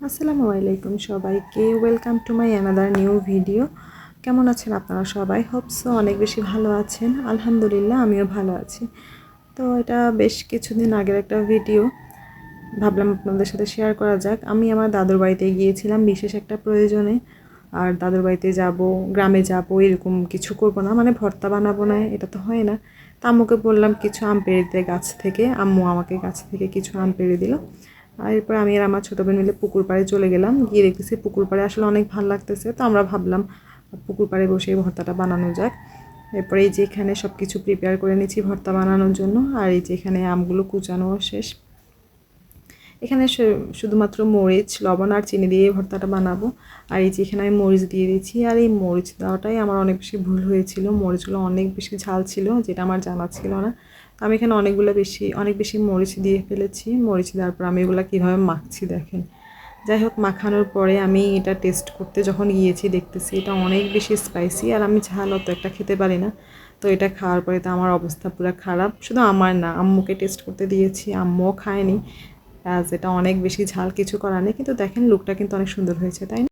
আসসালামু আলাইকুম সবাইকে, welcome to my another new video. কেমন আছেন আপনারা সবাই? হোপসো অনেক বেশি ভালো আছেন। আলহামদুলিল্লাহ আমিও ভালো আছি। তো এটা বেশ কিছুদিন আগের একটা ভিডিও, ভাবলাম আপনাদের সাথে শেয়ার করা যাক। আমি আমার দাদুর বাড়িতে গিয়েছিলাম বিশেষ একটা প্রয়োজনে। আর দাদুর বাড়িতে যাব, গ্রামে যাব, এরকম কিছু করব না, মানে ভর্তা বানাবো না, এটা তো হয় না। তা আম্মুকে বললাম কিছু আম পেড়ে দিতে গাছ থেকে। আম্মু আমাকে গাছ থেকে কিছু আম পেড়ে দিল। আর এরপর আমি আর আমার ছোটো বোন মিলে পুকুর পাড়ে চলে গেলাম। গিয়ে দেখতেছি পুকুর পাড়ে আসলে অনেক ভালো লাগতেছে, তো আমরা ভাবলাম পুকুর পাড়ে বসে ভর্তাটা বানানো যাক। এরপরে এই যে এখানে সব কিছু প্রিপেয়ার করে নিয়েছি ভর্তা বানানোর জন্য। আর এই যে এখানে আমগুলো কুচানো শেষ। এখানে শুধুমাত্র মরিচ, লবণ আর চিনি দিয়ে ভর্তাটা বানাবো। আর এই যে এখানে আমি মরিচ দিয়ে দিয়েছি। আর এই মরিচ দেওয়াটাই আমার অনেক বেশি ভুল হয়েছিল। মরিচগুলো অনেক বেশি ঝাল ছিল, যেটা আমার জানা ছিল না। আমি এখানে অনেক বেশি মরিচ দিয়ে ফেলেছি। মরিচ দেওয়ার পর আমি এগুলো কীভাবে মাখছি দেখেন। যাই হোক, মাখানোর পরে আমি এটা টেস্ট করতে যখন গিয়েছি দেখতেছি এটা অনেক বেশি স্পাইসি, আর আমি ঝাল অত একটা খেতে পারি না। তো এটা খাওয়ার পরে তো আমার অবস্থা পুরো খারাপ। শুধু আমার না, আম্মুকে টেস্ট করতে দিয়েছি, আম্মুও খায়নি। এটা অনেক বেশি ঝাল, কিছু করার নেই। কিন্তু দেখেন লুকটা কিন্তু অনেক সুন্দর হয়েছে, তাই না?